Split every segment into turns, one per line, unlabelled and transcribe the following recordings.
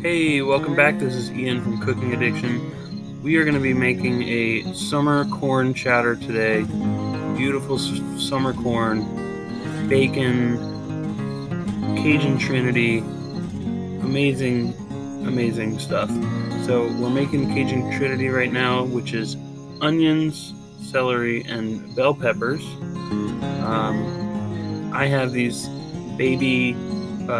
Hey, welcome back. This is Ian from Cooking Addiction. We are going to be making a summer corn chowder today. Beautiful summer corn, bacon, Cajun Trinity, amazing, amazing stuff. So we're making Cajun Trinity right now, which is onions, celery, and bell peppers. I have these baby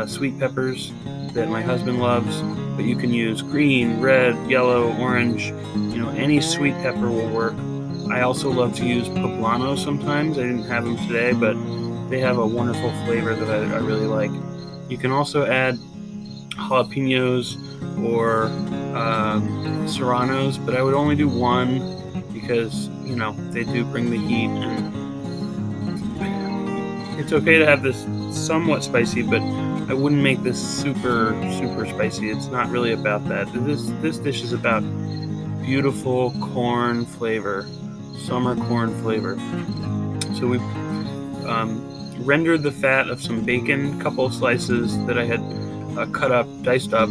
sweet peppers that my husband loves, but you can use green, red, yellow, orange, any sweet pepper will work. I also love to use poblano sometimes. I didn't have them today, but they have a wonderful flavor that I really like. You can also add jalapenos or serranos, but I would only do one because, they do bring the heat, and it's okay to have this somewhat spicy, but I wouldn't make this super spicy. It's not really about that. This dish is about beautiful corn flavor, summer corn flavor. So we rendered the fat of some bacon, a couple of slices that I had cut up, diced up,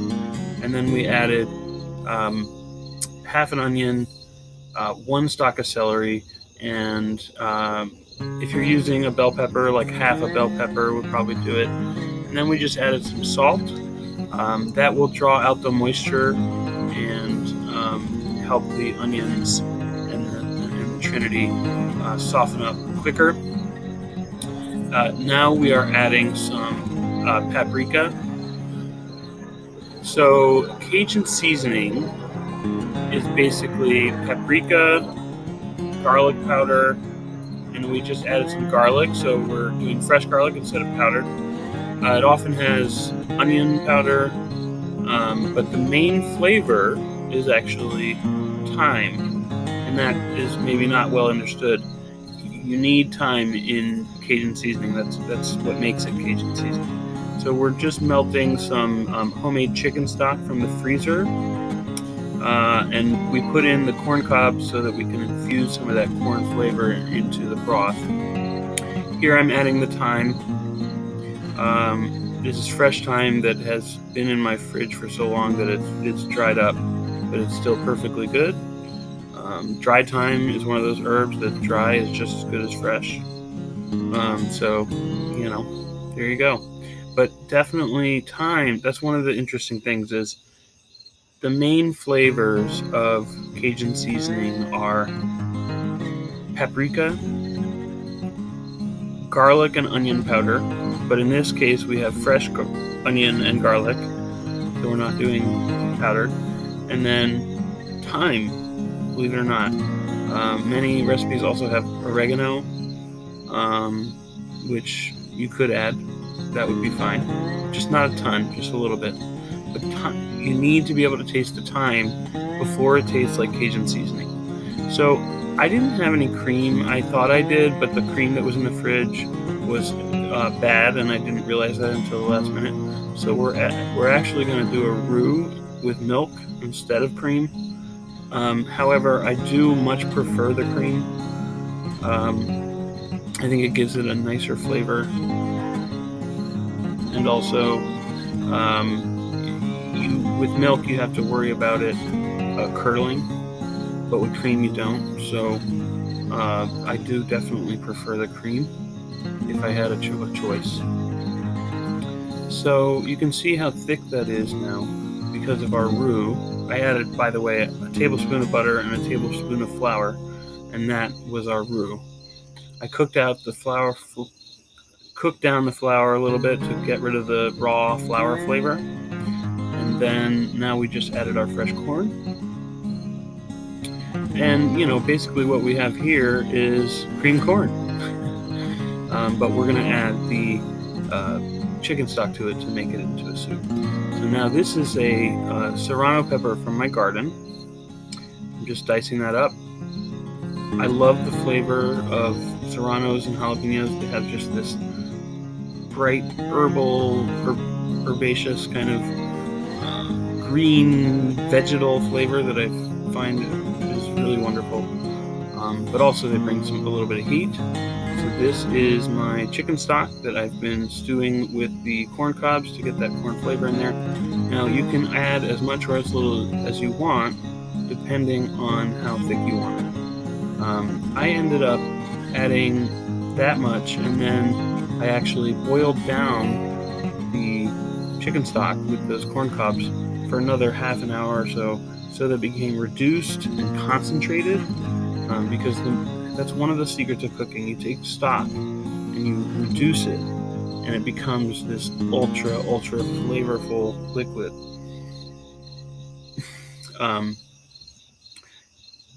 and then we added half an onion, one stalk of celery, and if you're using a bell pepper, like half a bell pepper would probably do it. And then we just added some salt. That will draw out the moisture and help the onions and the Trinity soften up quicker. Now we are adding some paprika. So Cajun seasoning is basically paprika, garlic powder, and we just added some garlic, so we're doing fresh garlic instead of powdered. It often has onion powder, but the main flavor is actually thyme, and that is maybe not well understood. You need thyme in Cajun seasoning. That's what makes it Cajun seasoning. So we're just melting some homemade chicken stock from the freezer, and we put in the corn cobs so that we can infuse some of that corn flavor into the broth. Here I'm adding the thyme. This is fresh thyme that has been in my fridge for so long that it's dried up, but it's still perfectly good. Dry thyme is one of those herbs that dry is just as good as fresh. So, there you go. But definitely thyme, that's one of the interesting things is the main flavors of Cajun seasoning are paprika, garlic, and onion powder. But in this case, we have fresh onion and garlic, so we're not doing powdered. And then thyme, believe it or not. Many recipes also have oregano, which you could add. That would be fine. Just not a ton, just a little bit. But you need to be able to taste the thyme before it tastes like Cajun seasoning. So I didn't have any cream. I thought I did, but the cream that was in the fridge was bad, and I didn't realize that until the last minute. So we're actually going to do a roux with milk instead of cream. However, I do much prefer the cream. I think it gives it a nicer flavor, and also with milk you have to worry about it curdling, but with cream you don't. So I do definitely prefer the cream if I had a choice. So you can see how thick that is now because of our roux. I added, by the way, a tablespoon of butter and a tablespoon of flour, and that was our roux. I cooked down the flour a little bit to get rid of the raw flour flavor, and then now we just added our fresh corn. And basically what we have here is cream corn. But we're going to add the chicken stock to it to make it into a soup. So now this is a serrano pepper from my garden. I'm just dicing that up. I love the flavor of serranos and jalapenos. They have just this bright herbal, herbaceous kind of green vegetal flavor that I find is really wonderful. But also they bring a little bit of heat. So So this is my chicken stock that I've been stewing with the corn cobs to get that corn flavor in there. Now you can add as much or as little as you want, depending on how thick you want it. I ended up adding that much, and then I actually boiled down the chicken stock with those corn cobs for another half an hour or so that it became reduced and concentrated, because that's one of the secrets of cooking. You take stock and you reduce it, and it becomes this ultra flavorful liquid.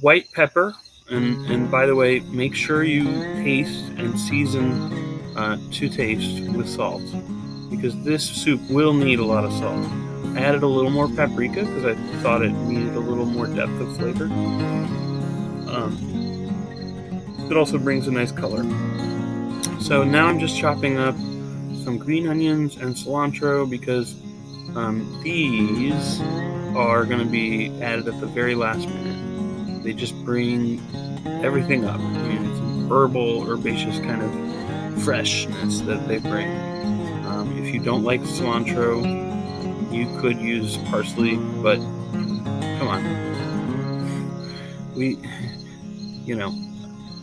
White pepper, and by the way, make sure you taste and season to taste with salt, because this soup will need a lot of salt. I added a little more paprika because I thought it needed a little more depth of flavor. It also brings a nice color. So now I'm just chopping up some green onions and cilantro, because these are going to be added at the very last minute. They just bring everything up. I mean, it's an herbaceous kind of freshness that they bring. If you don't like cilantro, you could use parsley, but come on.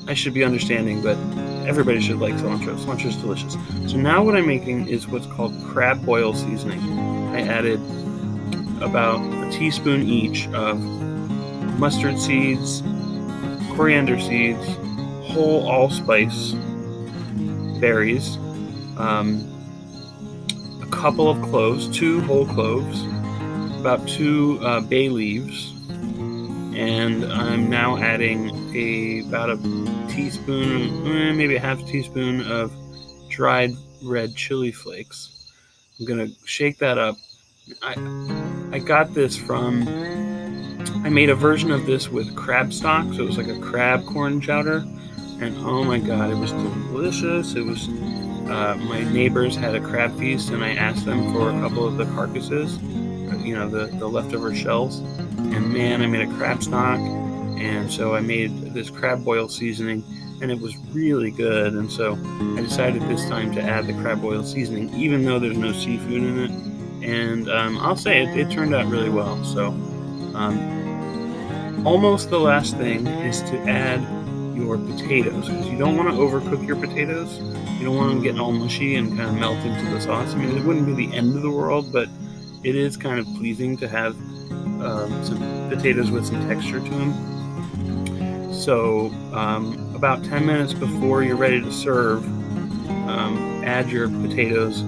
I should be understanding, but everybody should like cilantro. Cilantro is delicious. So now what I'm making is what's called crab boil seasoning. I added about a teaspoon each of mustard seeds, coriander seeds, whole allspice berries, a couple of cloves, 2 whole cloves, about 2 bay leaves, and I'm now adding about a teaspoon, maybe a half teaspoon of dried red chili flakes. I'm gonna shake that up. I got this from, I made a version of this with crab stock, so it was like a crab corn chowder, and oh my god, it was delicious. It was, my neighbors had a crab feast, and I asked them for a couple of the carcasses, the leftover shells, and man, I made a crab stock, and so I made this crab boil seasoning, and it was really good, and so I decided this time to add the crab boil seasoning, even though there's no seafood in it, and I'll say it turned out really well. So almost the last thing is to add your potatoes, because you don't want to overcook your potatoes. You don't want them getting all mushy and kind of melt into the sauce. I mean, it wouldn't be the end of the world, but it is kind of pleasing to have some potatoes with some texture to them. So about 10 minutes before you're ready to serve, add your potatoes,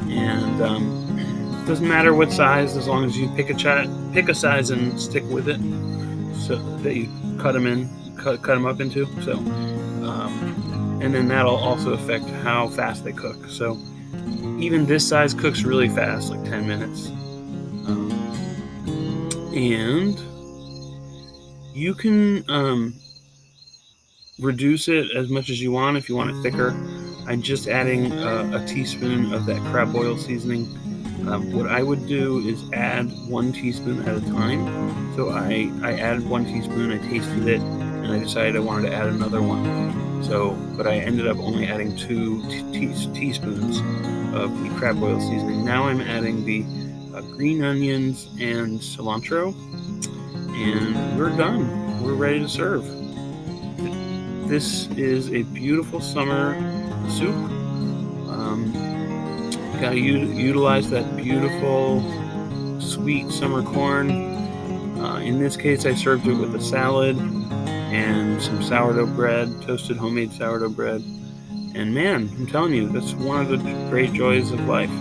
and it doesn't matter what size, as long as you pick a size and stick with it, so that you cut them up into. So and then that'll also affect how fast they cook. So even this size cooks really fast, like 10 minutes. And you can reduce it as much as you want if you want it thicker. I'm just adding a teaspoon of that crab boil seasoning. What I would do is add 1 teaspoon at a time. So I added 1 teaspoon, I tasted it, and I decided I wanted to add another one. But I ended up only adding 2 teaspoons of the crab boil seasoning. Now I'm adding the green onions and cilantro, and we're done. We're ready to serve. This is a beautiful summer soup. Gotta utilize that beautiful sweet summer corn. In this case, I served it with a salad and some sourdough bread, toasted homemade sourdough bread. And man, I'm telling you, that's one of the great joys of life.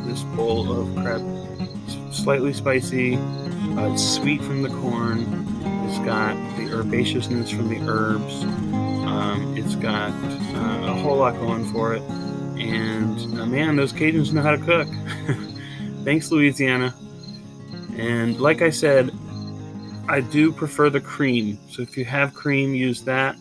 This bowl of crab, slightly spicy, it's sweet from the corn, it's got the herbaceousness from the herbs, it's got a whole lot going for it, and man, those Cajuns know how to cook. Thanks, Louisiana. And like I said, I do prefer the cream, so if you have cream, use that.